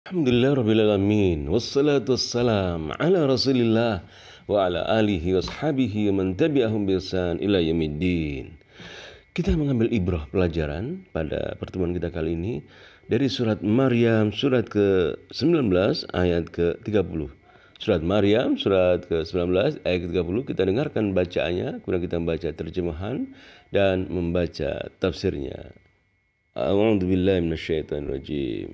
Alhamdulillahirrabbilalamin. Wassalatu wassalam ala rasulillah wa ala alihi wa ashabihi wa man tabi'ahum biihsan ila yaumiddin. Kita mengambil ibrah pelajaran pada pertemuan kita kali ini dari surat Maryam surat ke-19 ayat ke-30. Surat Maryam surat ke-19 ayat ke-30 kita dengarkan bacaannya, kemudian kita membaca terjemahan dan membaca tafsirnya. A'udzu billahi minasyaitonir rajim.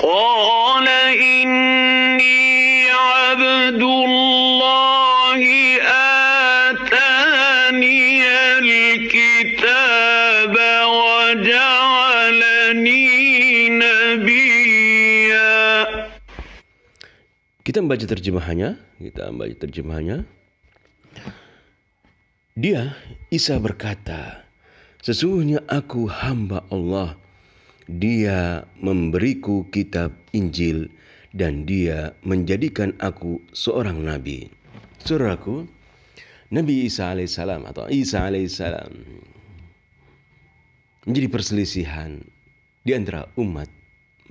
قال إني عبد الله آتاني الكتاب وجعلني نبيا. Kita membaca terjemahannya. Dia, Isa berkata, sesungguhnya aku hamba Allah. Dia memberiku kitab Injil dan dia menjadikan aku seorang nabi. Saudaraku, Nabi Isa alaihissalam atau Isa alaihissalam menjadi perselisihan di antara umat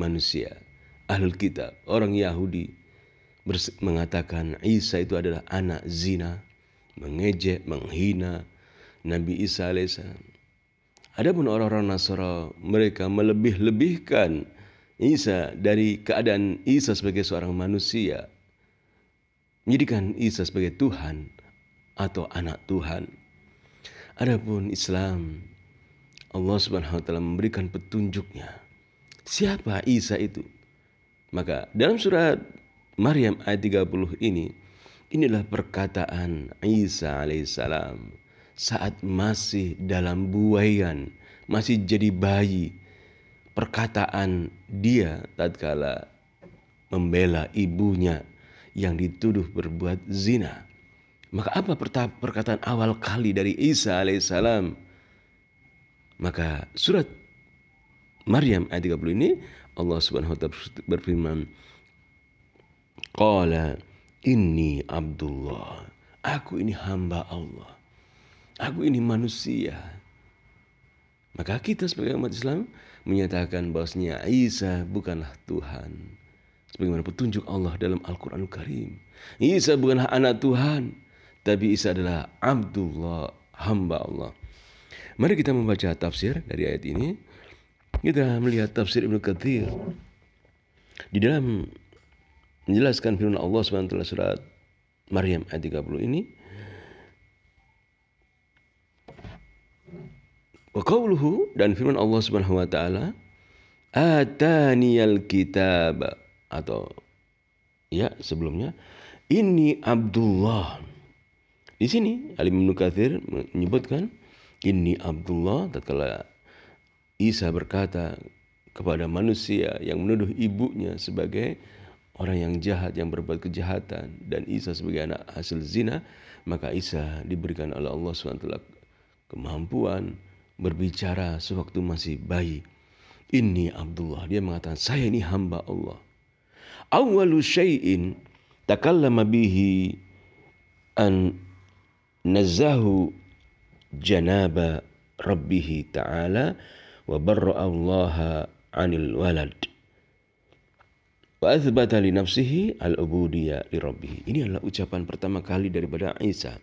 manusia. Ahlul kitab, orang Yahudi mengatakan Isa itu adalah anak zina, mengejek, menghina Nabi Isa alaihissalam. Adapun orang-orang Nasara, mereka melebih-lebihkan Isa dari keadaan Isa sebagai seorang manusia, menjadikan Isa sebagai Tuhan atau anak Tuhan. Adapun Islam, Allah Subhanahu wa taala memberikan petunjuknya. Siapa Isa itu? Maka dalam surat Maryam ayat 30 inilah perkataan Isa alaihissalam saat masih dalam buaian, masih jadi bayi. Perkataan dia tatkala membela ibunya yang dituduh berbuat zina. Maka apa perkataan awal kali dari Isa alaihissalam? Maka surat Maryam ayat 30 ini Allah Subhanahu wa taala berfirman, Qala inni Abdullah. Aku ini hamba Allah. Aku ini manusia. Maka kita sebagai umat Islam menyatakan bahwasanya Isa bukanlah Tuhan, sebagaimana petunjuk Allah dalam Al-Quranul Karim. Isa bukanlah anak Tuhan, tapi Isa adalah Abdullah, hamba Allah. Mari kita membaca tafsir dari ayat ini. Kita melihat tafsir Ibnu Katsir di dalam menjelaskan firman Allah SWT surat Maryam ayat 30 ini. Wa qawluhu, dan firman Allah Subhanahu wa taala, ataniyal kitab, atau ya sebelumnya ini Abdullah. Di sini Alim Ibnu Katsir menyebutkan ini Abdullah tatkala Isa berkata kepada manusia yang menuduh ibunya sebagai orang yang jahat, yang berbuat kejahatan, dan Isa sebagai anak hasil zina, maka Isa diberikan oleh Allah SWT kemampuan berbicara sewaktu masih bayi. Ini Abdullah, dia mengatakan saya ini hamba Allah. Awwalu syai'in takallama bihi an nazahu janaba rabbih ta'ala wa barra Allah 'anil walad wa athbata li nafsihi al-ubudiyah li rabbih. Ini adalah ucapan pertama kali daripada Isa.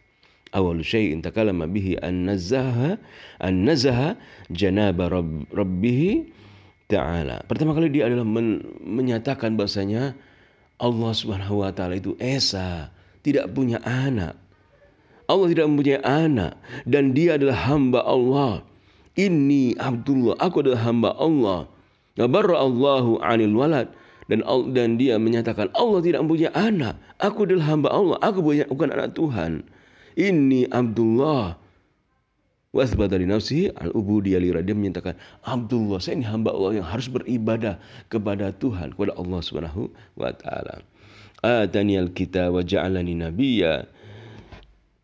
Awal syai'in takallama bihi an nazaha janaba rabbih ta'ala. Pertama kali dia adalah menyatakan bahasanya Allah Subhanahu wa taala itu esa, tidak punya anak. Allah tidak mempunyai anak dan dia adalah hamba Allah. Inni Abdullah, aku adalah hamba Allah. Barra Allahu 'anil walad, dan dia menyatakan Allah tidak mempunyai anak. Aku adalah hamba Allah, aku bukan anak Tuhan. Inni Abdullah wa athbata li nafsihi al-ubudiyah li rabbih. Dia menyatakan Abdullah, saya ini hamba Allah yang harus beribadah kepada Tuhan, kepada Allah Subhanahu wa taala. Ataniyal kitab wa ja'alani nabiyya.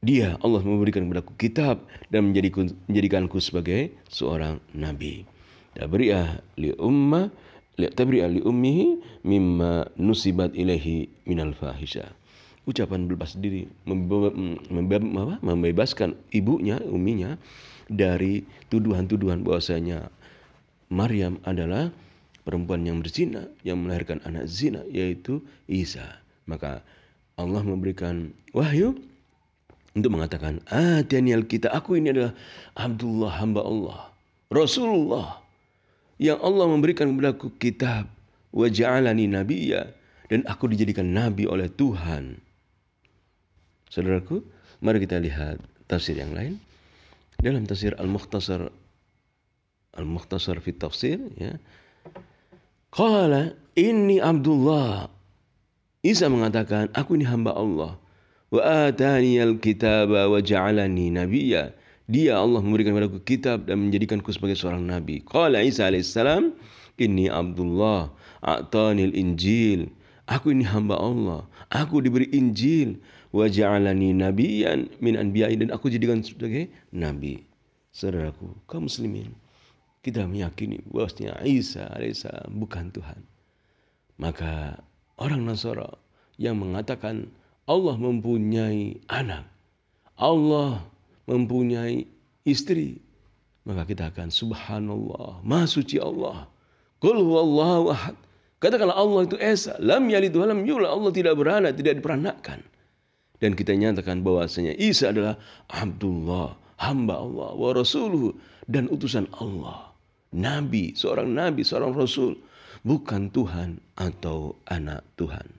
Dia, Allah, memberikan kepadaku kitab dan menjadikanku sebagai seorang nabi. Tabri'ah li ummihi mimma nusibat ilaihi minal fahisha. Ucapan bebas diri, membebaskan ibunya, uminya dari tuduhan-tuduhan bahwasanya Maryam adalah perempuan yang berzina, yang melahirkan anak zina, yaitu Isa. Maka Allah memberikan wahyu untuk mengatakan, Atanial kitab, aku ini adalah Abdullah, hamba Allah, Rasulullah, yang Allah memberikan kepadaku kitab, wa ja'alani nabiyya, dan aku dijadikan nabi oleh Tuhan. Saudaraku, mari kita lihat tafsir yang lain. Dalam tafsir Al-Mukhtasar fi tafsir, ya. Qala inni Abdullah. Isa mengatakan, aku ini hamba Allah. Wa ataniyal kitaba wa ja'alani nabiyya. Dia, Allah, memberikan kepadaku kitab dan menjadikanku sebagai seorang nabi. Qala Isa alaihissalam, inni Abdullah a'tanil Injil. Aku ini hamba Allah. Aku diberi Injil. Wa ja'alani nabiyyan min anbiya'i, dan aku jadikan sebagai nabi. Saudaraku, kaum muslimin, kita meyakini bahwasanya Isa alaihissalam bukan Tuhan. Maka orang Nasara yang mengatakan Allah mempunyai anak, Allah mempunyai istri, maka kita akan subhanallah, maha suci Allah. Qul huwallahu ahad. Katakanlah Allah itu esa, lam yalid wa lam yulad, Allah tidak beranak, tidak diperanakkan. Dan kita nyatakan bahwasanya Isa adalah Abdullah, hamba Allah, wa rasuluhu, dan utusan Allah. Nabi, seorang rasul, bukan Tuhan atau anak Tuhan.